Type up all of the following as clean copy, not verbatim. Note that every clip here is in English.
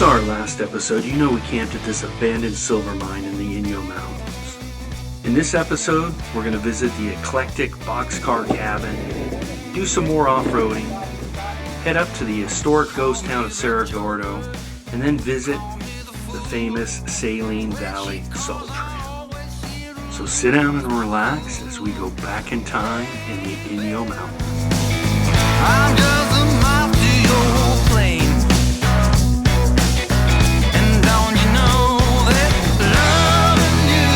saw our last episode, you know we camped at this abandoned silver mine in the Inyo Mountains. In this episode, we're going to visit the eclectic boxcar cabin, do some more off-roading, head up to the historic ghost town of Gordo, and then visit the famous Saline Valley Salt Tram. So sit down and relax as we go back in time in the Inyo Mountains. I'm just a moth to your flame. And don't you know that loving you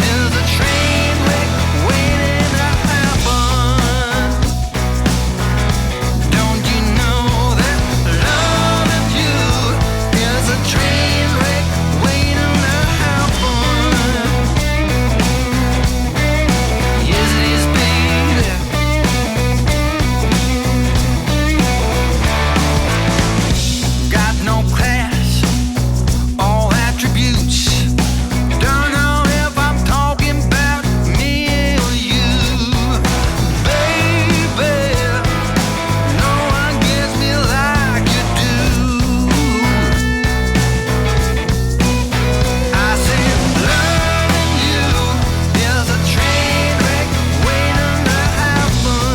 is a train wreck waiting to happen? Don't you know that loving you is a train wreck waiting to happen? Yes, it is, baby. Got no class, all attributes. Don't know if I'm talking about me or you, baby. No one gets me like you do. I said loving you is a train wreck waiting to happen.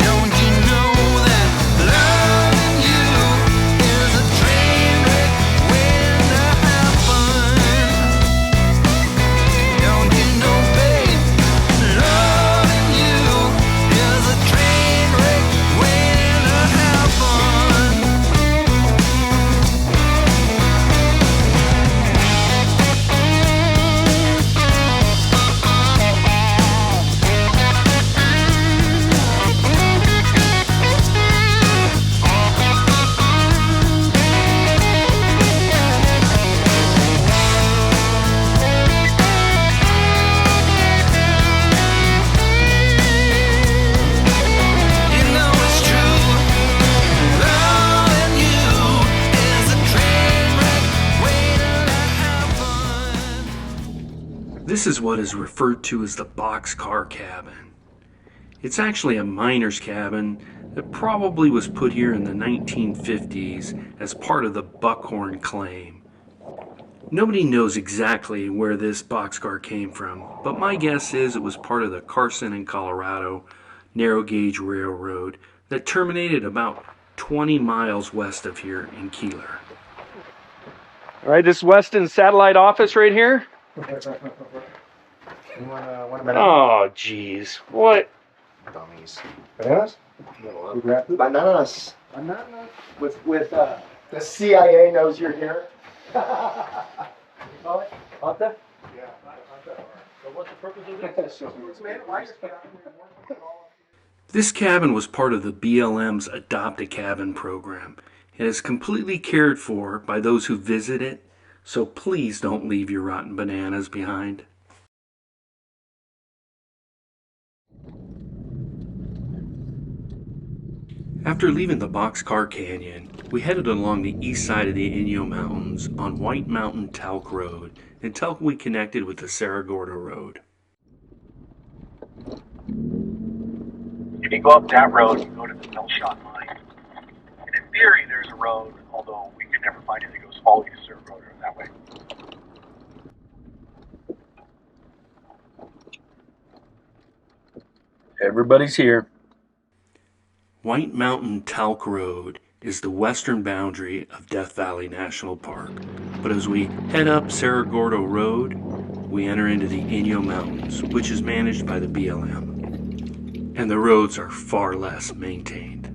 Don't you know that loving you is a train wreck waiting to happen? Don't you know, babe, loving you is a train wreck waiting to happen? You know it's true. Loving you is a train wreck waiting to happen. This is what is referred to as the boxcar cabin. It's actually a miner's cabin that probably was put here in the 1950s as part of the Buckhorn claim. Nobody knows exactly where this boxcar came from, but my guess is it was part of the Carson and Colorado narrow gauge railroad that terminated about 20 miles west of here in Keeler. All right, this is Weston's satellite office right here. You want a banana? Oh, jeez. What? Dummies. Bananas? You grab bananas. Bananas. With the CIA knows you're here. Call it? Hunter? Yeah, Hunter. So what's the purpose of this? This cabin was part of the BLM's Adopt a Cabin program. It is completely cared for by those who visit it, so please don't leave your rotten bananas behind. After leaving the Boxcar Canyon, we headed along the east side of the Inyo Mountains on White Mountain Talc Road until we connected with the Cerro Gordo Road. If you go up that road, you go to the mill shot mine. And in theory, there's a road, although we could never find it that goes all the way to Cerro Gordo that way. Everybody's here. White Mountain Talc Road is the western boundary of Death Valley National Park, but as we head up Cerro Gordo Road, we enter into the Inyo Mountains, which is managed by the BLM, and the roads are far less maintained.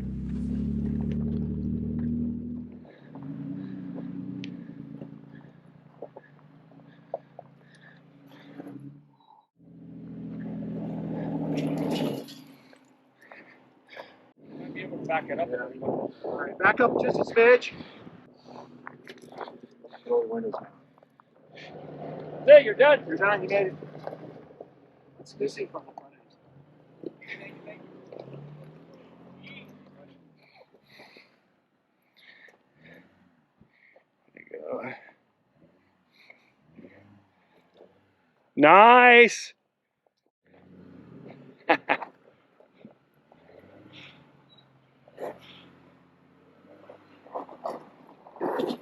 Back it up. All right, back up just a smidge. Roll the windows down. Hey, you're done. You're done, you made it. It's missing from the front end. There you go. Nice.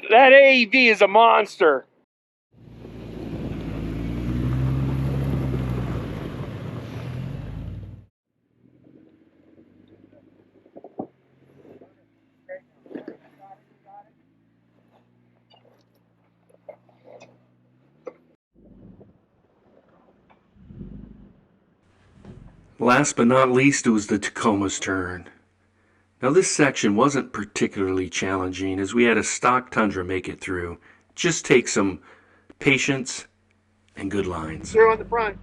That AEV is a monster. Last but not least, it was the Tacoma's turn. Now this section wasn't particularly challenging as we had a stock Tundra make it through. It just takes some patience and good lines. Zero on the front.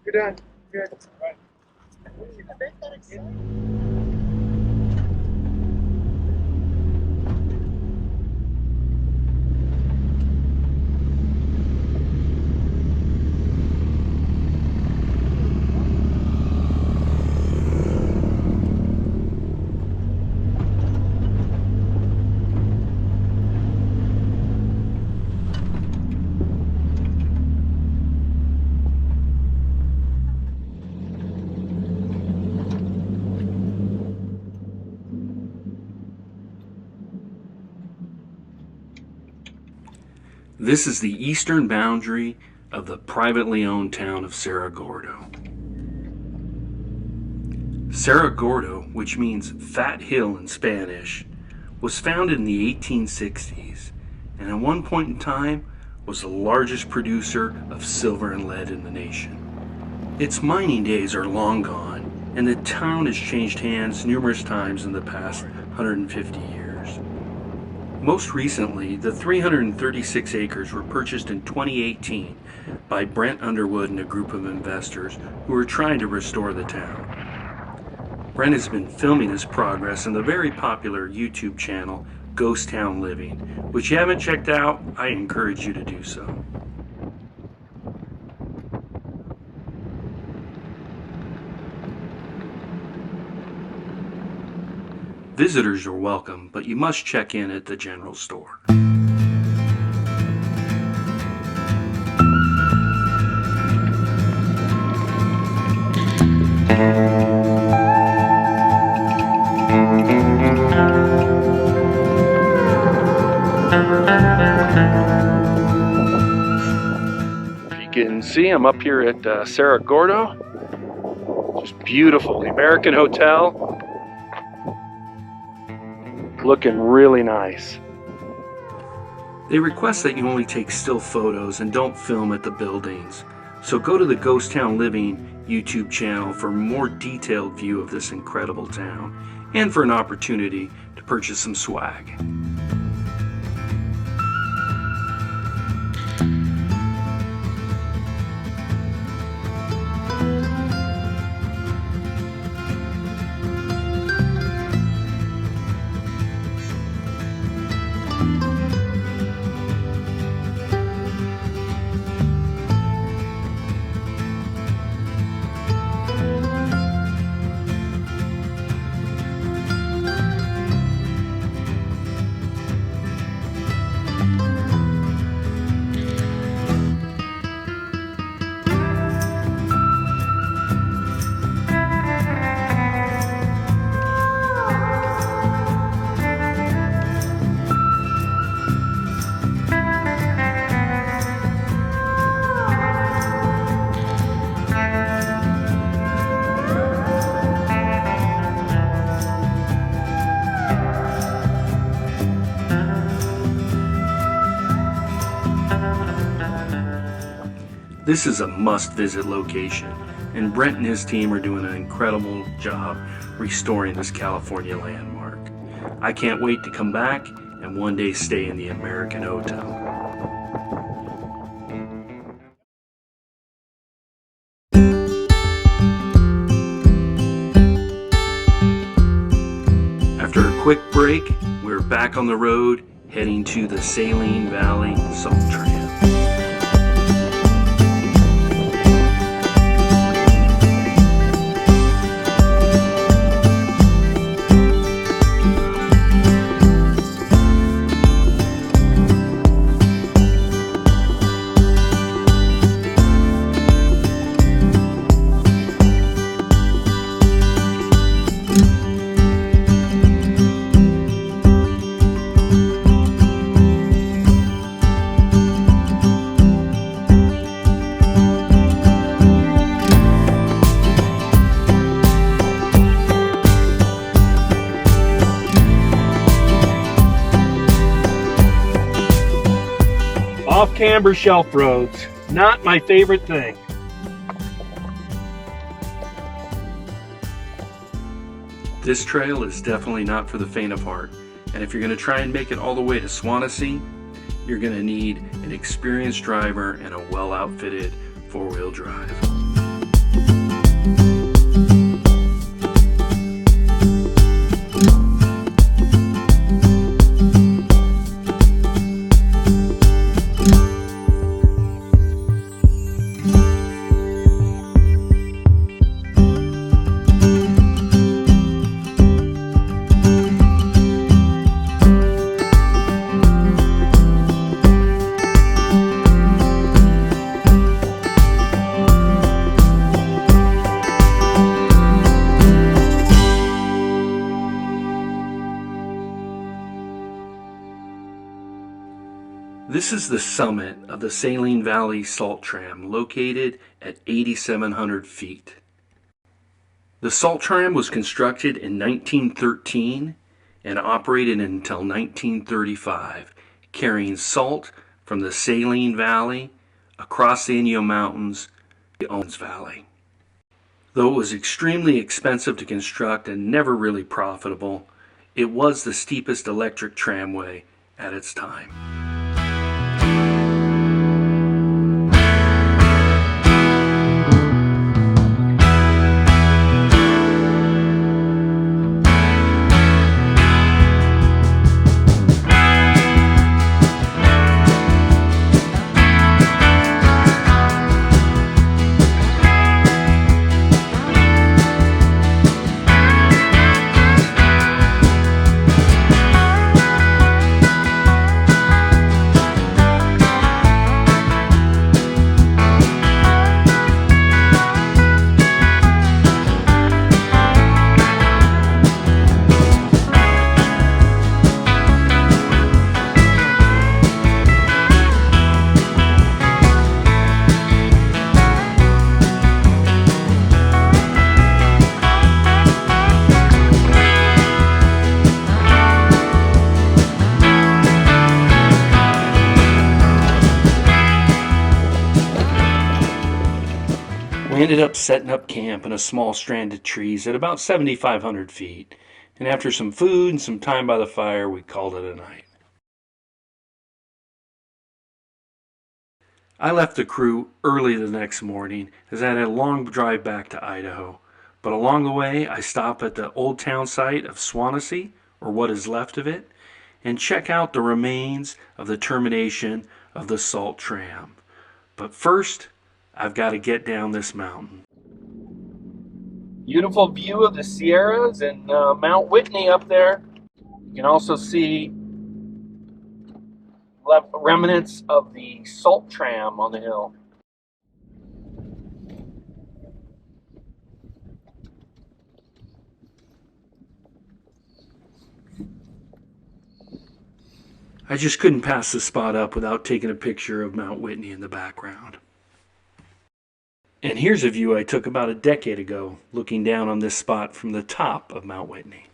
You're done. Good. Right. This is the eastern boundary of the privately owned town of Cerro Gordo. Cerro Gordo, which means fat hill in Spanish, was founded in the 1860s and at one point in time was the largest producer of silver and lead in the nation. Its mining days are long gone and the town has changed hands numerous times in the past 150 years. Most recently, the 336 acres were purchased in 2018 by Brent Underwood and a group of investors who are trying to restore the town. Brent has been filming his progress in the very popular YouTube channel Ghost Town Living, which if you haven't checked out, I encourage you to do so. Visitors are welcome, but you must check in at the general store. You can see I'm up here at Cerro Gordo. Just beautiful. The American Hotel. Looking really nice. They request that you only take still photos and don't film at the buildings. So go to the Ghost Town Living YouTube channel for a more detailed view of this incredible town and for an opportunity to purchase some swag. This is a must-visit location, and Brent and his team are doing an incredible job restoring this California landmark. I can't wait to come back and one day stay in the American Hotel. After a quick break, we're back on the road heading to the Saline Valley Salt Tram. Off-camber shelf roads. Not my favorite thing. This trail is definitely not for the faint of heart, and if you're going to try and make it all the way to Swansea, you're going to need an experienced driver and a well-outfitted four-wheel drive. This is the summit of the Saline Valley Salt Tram, located at 8,700 feet. The Salt Tram was constructed in 1913 and operated until 1935, carrying salt from the Saline Valley across the Inyo Mountains to the Owens Valley. Though it was extremely expensive to construct and never really profitable, it was the steepest electric tramway at its time. We ended up setting up camp in a small strand of trees at about 7,500 feet, and after some food and some time by the fire, we called it a night. I left the crew early the next morning as I had a long drive back to Idaho, but along the way I stopped at the old town site of Swansea, or what is left of it, and check out the remains of the termination of the Salt Tram. But first, I've got to get down this mountain. Beautiful view of the Sierras and Mount Whitney up there. You can also see remnants of the Salt Tram on the hill. I just couldn't pass the spot up without taking a picture of Mount Whitney in the background. And here's a view I took about a decade ago, looking down on this spot from the top of Mount Whitney.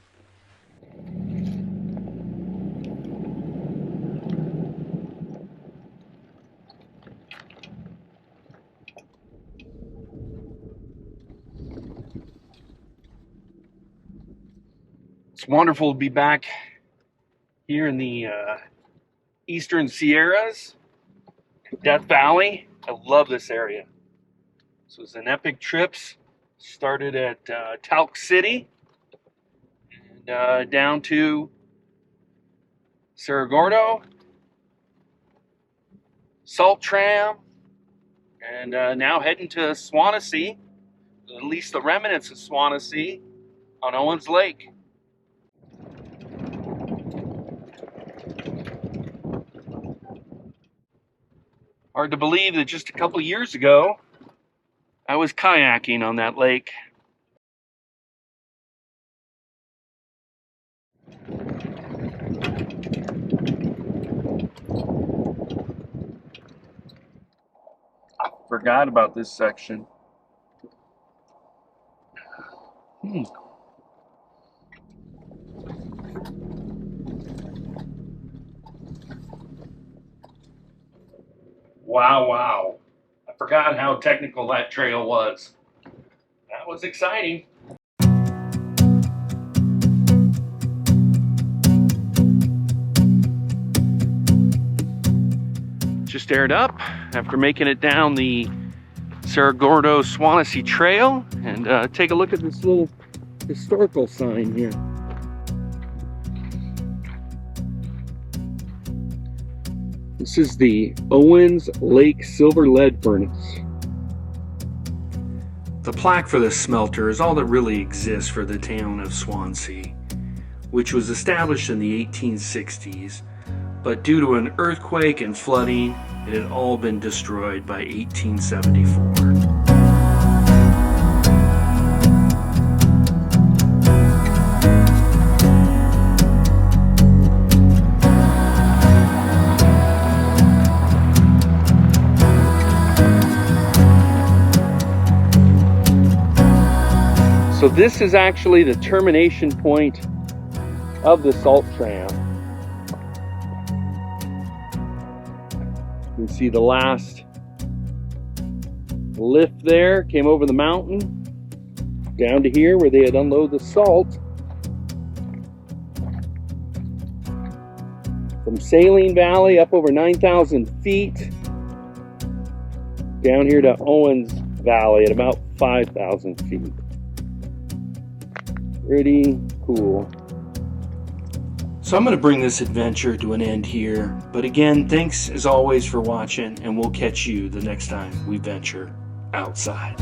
It's wonderful to be back here in the eastern Sierras, Death Valley. I love this area. This was an epic trip. Started at Talc City and down to Cerro Gordo, Salt Tram, and now heading to Swansea, at least the remnants of Swansea on Owens Lake. Hard to believe that just a couple years ago, I was kayaking on that lake. I forgot about this section. Wow, wow. I forgot how technical that trail was. That was exciting. Just aired up after making it down the Cerro Swansea trail, and take a look at this little historical sign here. This is the Owens Lake Silver Lead Furnace. The plaque for this smelter is all that really exists for the town of Swansea, which was established in the 1860s, but due to an earthquake and flooding, it had all been destroyed by 1874. So this is actually the termination point of the Salt Tram. You can see the last lift there came over the mountain down to here where they had unloaded the salt. From Saline Valley up over 9,000 feet down here to Owens Valley at about 5,000 feet. Pretty cool. So I'm going to bring this adventure to an end here, but again, thanks as always for watching, and we'll catch you the next time we venture outside.